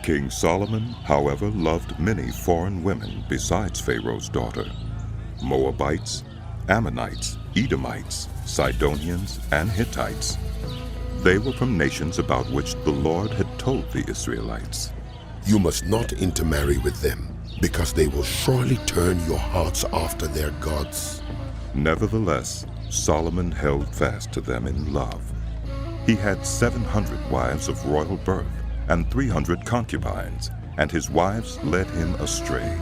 King Solomon, however, loved many foreign women besides Pharaoh's daughter: Moabites, Ammonites, Edomites, Sidonians, and Hittites. They were from nations about which the Lord had told the Israelites, "You must not intermarry with them, because they will surely turn your hearts after their gods." Nevertheless, Solomon held fast to them in love. He had 700 wives of royal birth and 300 concubines, and his wives led him astray.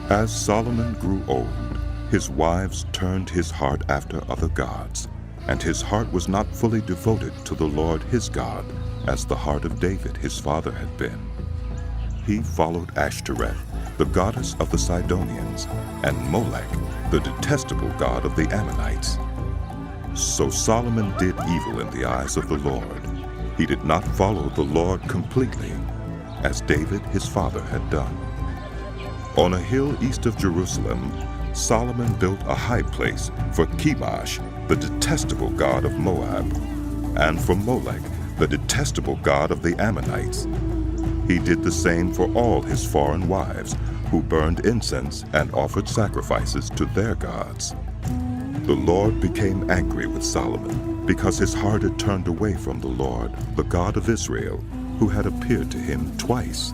As Solomon grew old, his wives turned his heart after other gods, and his heart was not fully devoted to the Lord his God, as the heart of David his father had been. He followed Ashtoreth, the goddess of the Sidonians, and Molech, the detestable god of the Ammonites. So Solomon did evil in the eyes of the Lord. He did not follow the Lord completely, as David his father had done. On a hill east of Jerusalem, Solomon built a high place for Chemosh, the detestable god of Moab, and for Molech, the detestable god of the Ammonites. He did the same for all his foreign wives, who burned incense and offered sacrifices to their gods. The Lord became angry with Solomon because his heart had turned away from the Lord, the God of Israel, who had appeared to him twice.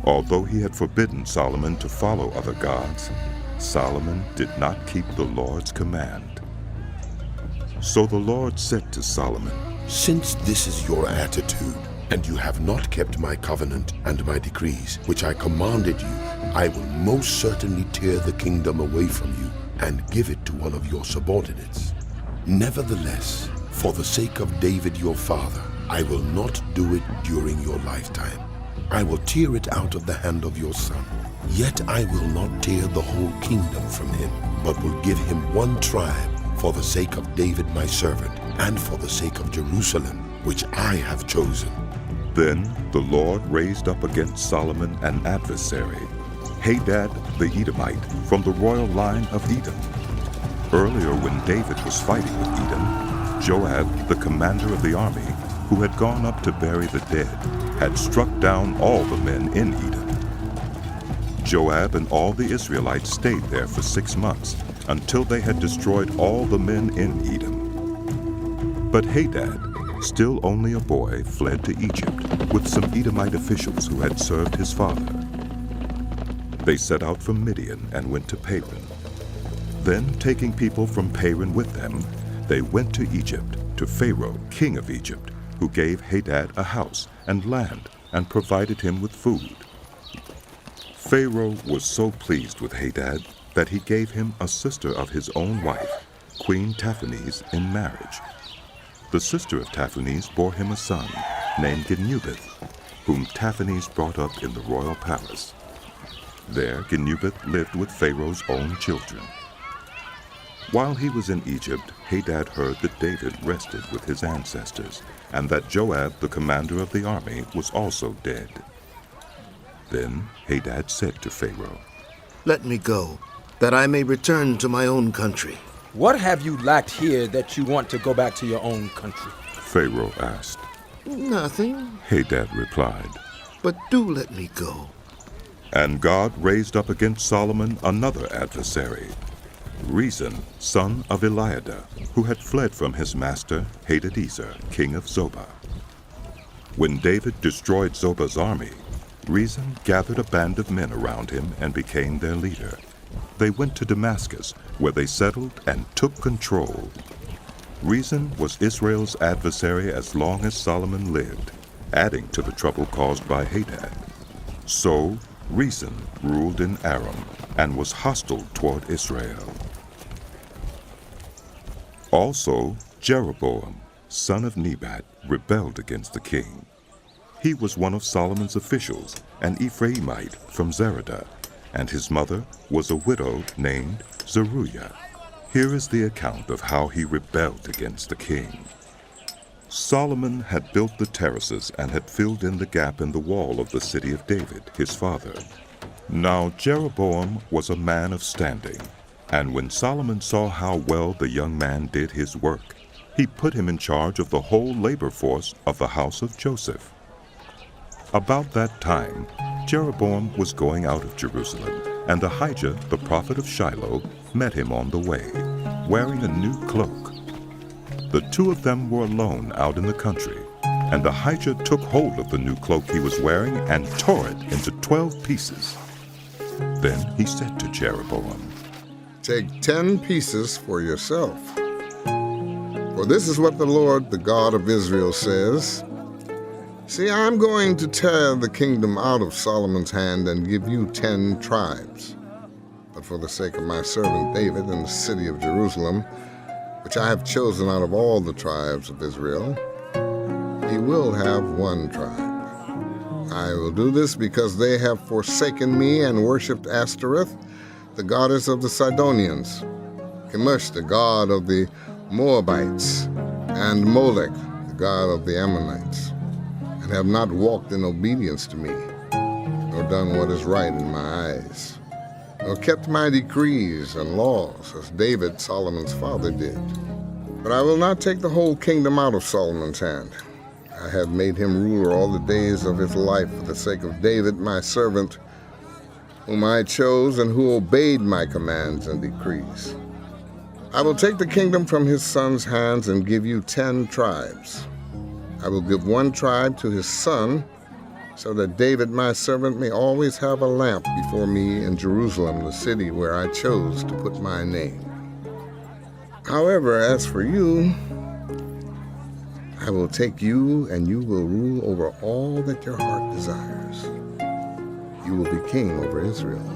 Although he had forbidden Solomon to follow other gods, Solomon did not keep the Lord's command. So the Lord said to Solomon, "Since this is your attitude, and you have not kept my covenant and my decrees, which I commanded you, I will most certainly tear the kingdom away from you and give it to one of your subordinates. Nevertheless, for the sake of David your father, I will not do it during your lifetime. I will tear it out of the hand of your son. Yet I will not tear the whole kingdom from him, but will give him one tribe for the sake of David my servant, and for the sake of Jerusalem, which I have chosen." Then the Lord raised up against Solomon an adversary, Hadad the Edomite, from the royal line of Edom. Earlier, when David was fighting with Edom, Joab, the commander of the army, who had gone up to bury the dead, had struck down all the men in Edom. Joab and all the Israelites stayed there for 6 months, until they had destroyed all the men in Edom. But Hadad, still only a boy, fled to Egypt with some Edomite officials who had served his father. They set out from Midian and went to Paran. Then, taking people from Paran with them, they went to Egypt, to Pharaoh, king of Egypt, who gave Hadad a house and land and provided him with food. Pharaoh was so pleased with Hadad that he gave him a sister of his own wife, Queen Taphanes, in marriage. The sister of Taphanes bore him a son named Genubith, whom Taphanes brought up in the royal palace. There Genubith lived with Pharaoh's own children. While he was in Egypt, Hadad heard that David rested with his ancestors, and that Joab, the commander of the army, was also dead. Then Hadad said to Pharaoh, "Let me go, that I may return to my own country." "What have you lacked here that you want to go back to your own country?" Pharaoh asked. "Nothing, Hadad replied. but do let me go." And God raised up against Solomon another adversary, Rezon, son of Eliada, who had fled from his master Hadadezer, king of Zobah. When David destroyed Zobah's army, Rezon gathered a band of men around him and became their leader. They went to Damascus, where they settled and took control. Rezon was Israel's adversary as long as Solomon lived, adding to the trouble caused by Hadad. So Rezon ruled in Aram and was hostile toward Israel. Also, Jeroboam, son of Nebat, rebelled against the king. He was one of Solomon's officials, an Ephraimite from Zeradah, and his mother was a widow named Zeruiah. Here is the account of how he rebelled against the king. Solomon had built the terraces and had filled in the gap in the wall of the city of David, his father. Now Jeroboam was a man of standing, and when Solomon saw how well the young man did his work, he put him in charge of the whole labor force of the house of Joseph. About that time, Jeroboam was going out of Jerusalem, and Ahijah, the prophet of Shiloh, met him on the way, wearing a new cloak. The two of them were alone out in the country, and Ahijah took hold of the new cloak he was wearing and tore it into 12 pieces. Then he said to Jeroboam, "Take 10 pieces for yourself. For this is what the Lord, the God of Israel, says. See, I'm going to tear the kingdom out of Solomon's hand and give you 10 tribes. But for the sake of my servant David and the city of Jerusalem, which I have chosen out of all the tribes of Israel, he will have 1 tribe. I will do this because they have forsaken me and worshipped Ashtoreth, the goddess of the Sidonians, Chemosh, the god of the Moabites, and Molech, the god of the Ammonites, and have not walked in obedience to me, nor done what is right in my eyes, nor kept my decrees and laws, as David, Solomon's father, did. But I will not take the whole kingdom out of Solomon's hand. I have made him ruler all the days of his life for the sake of David, my servant, whom I chose and who obeyed my commands and decrees. I will take the kingdom from his son's hands and give you 10 tribes. I will give 1 tribe to his son, so that David, my servant, may always have a lamp before me in Jerusalem, the city where I chose to put my name. However, as for you, I will take you, and you will rule over all that your heart desires. You will be king over Israel.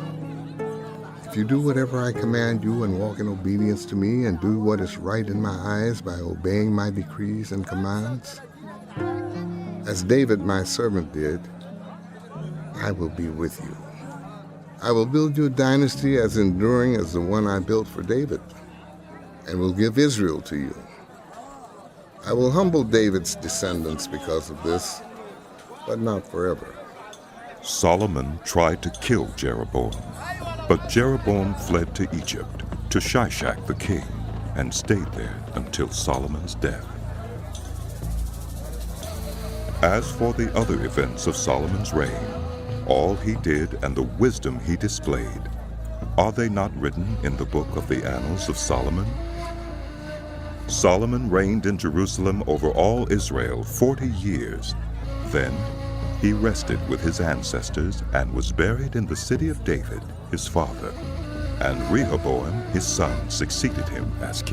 If you do whatever I command you and walk in obedience to me and do what is right in my eyes by obeying my decrees and commands, as David my servant did, I will be with you. I will build you a dynasty as enduring as the one I built for David, and will give Israel to you. I will humble David's descendants because of this, but not forever." Solomon tried to kill Jeroboam, but Jeroboam fled to Egypt, to Shishak the king, and stayed there until Solomon's death. As for the other events of Solomon's reign, all he did and the wisdom he displayed, are they not written in the book of the Annals of Solomon? Solomon reigned in Jerusalem over all Israel 40 years. Then he rested with his ancestors and was buried in the city of David, his father. And Rehoboam, his son, succeeded him as king.